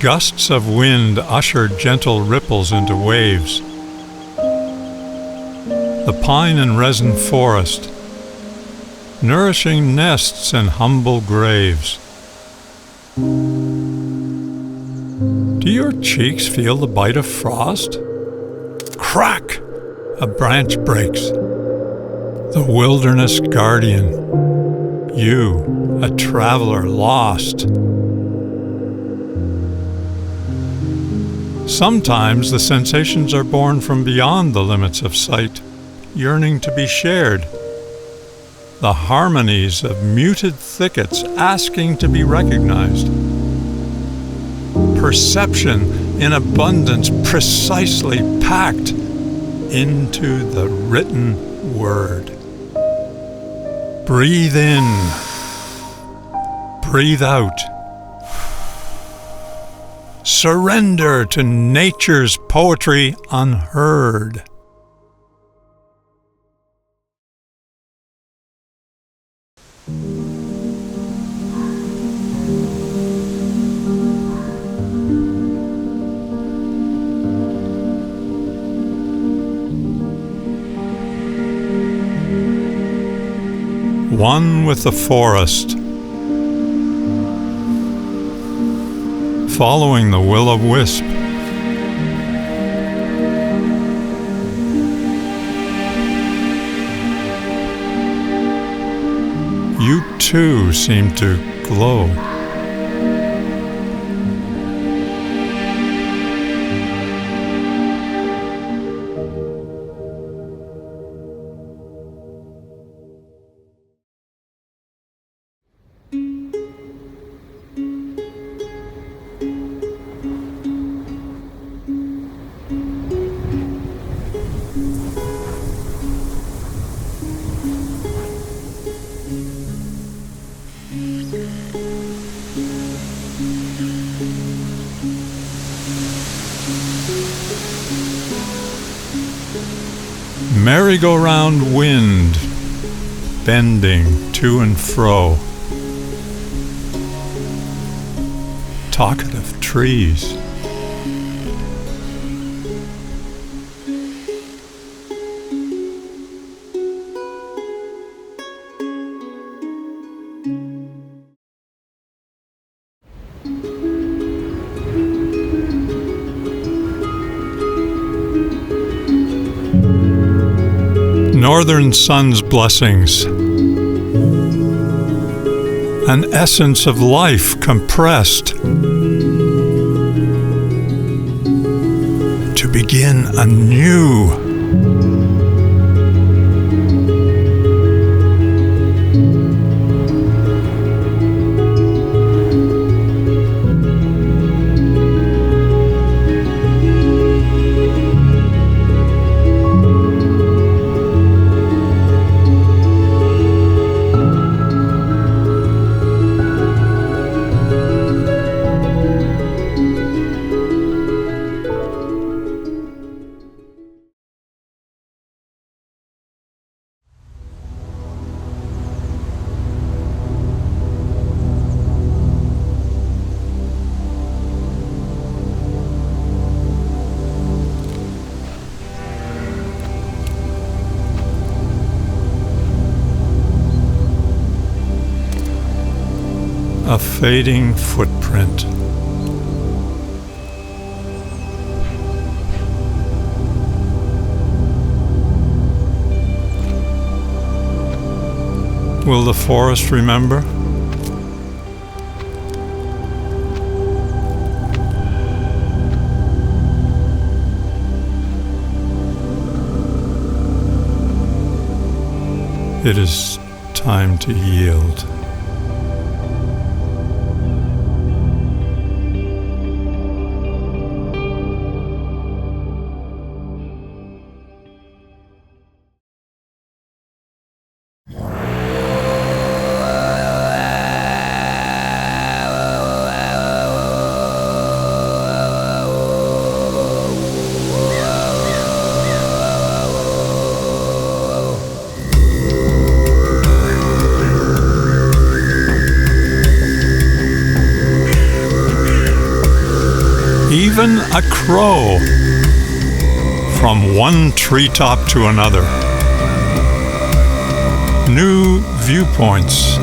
Gusts of wind usher gentle ripples into waves. The pine and resin forest, nourishing nests and humble graves. Do your cheeks feel the bite of frost? Crack! A branch breaks. The wilderness guardian. You, a traveler lost. Sometimes the sensations are born from beyond the limits of sight, yearning to be shared. The harmonies of muted thickets asking to be recognized. Perception in abundance precisely packed into the written word. Breathe in. Breathe out. Surrender to nature's poetry unheard. One with the forest, following the will-o'-wisp. You too seem to glow. Merry-go-round wind, bending to and fro. Talkative trees. Northern sun's blessings, an essence of life compressed to begin anew. A fading footprint. Will the forest remember? It is time to yield. even a crow, from one treetop to another. New viewpoints.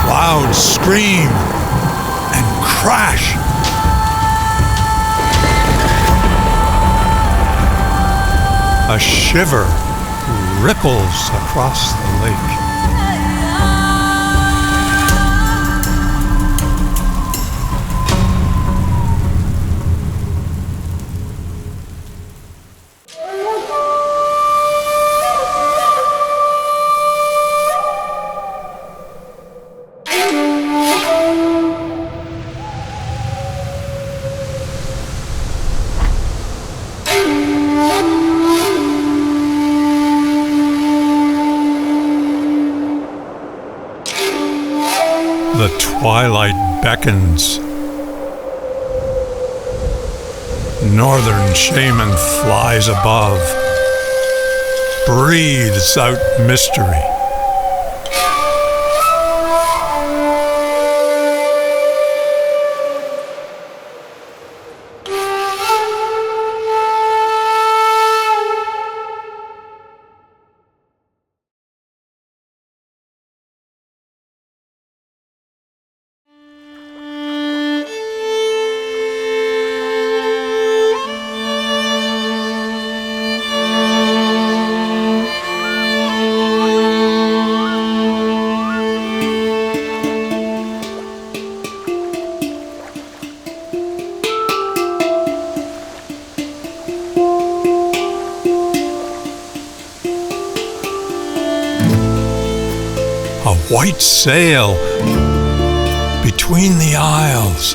Loud scream and crash. A shiver ripples across the lake. The twilight beckons. Northern shaman flies above, breathes out mystery. A white sail between the isles,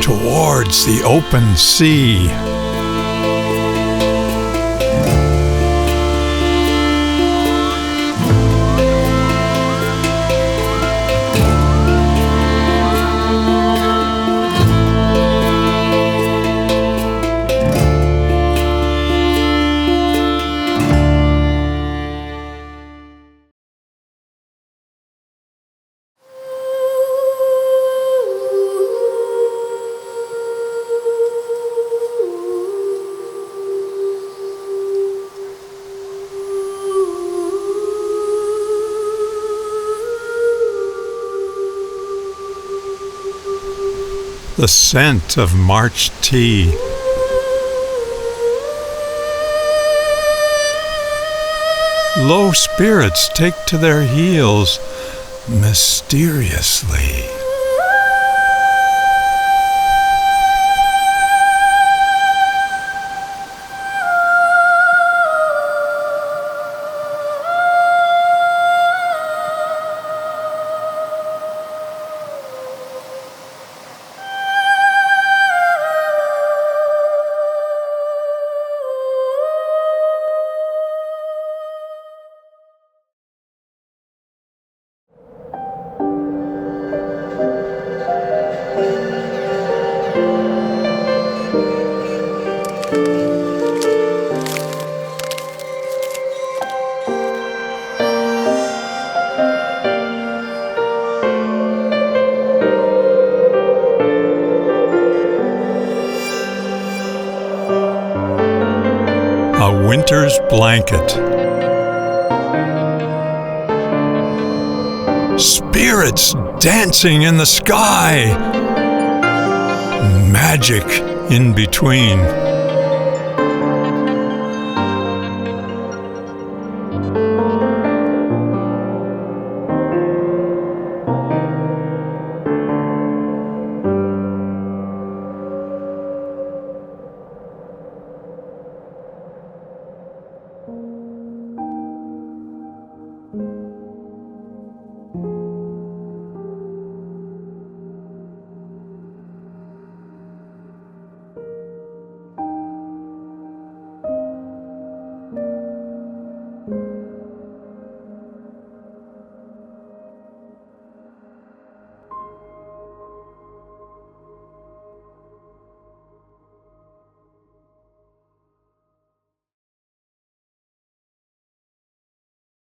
towards the open sea. The scent of March tea. Low spirits take to their heels mysteriously. A winter's blanket. Spirits dancing in the sky. Magic in between.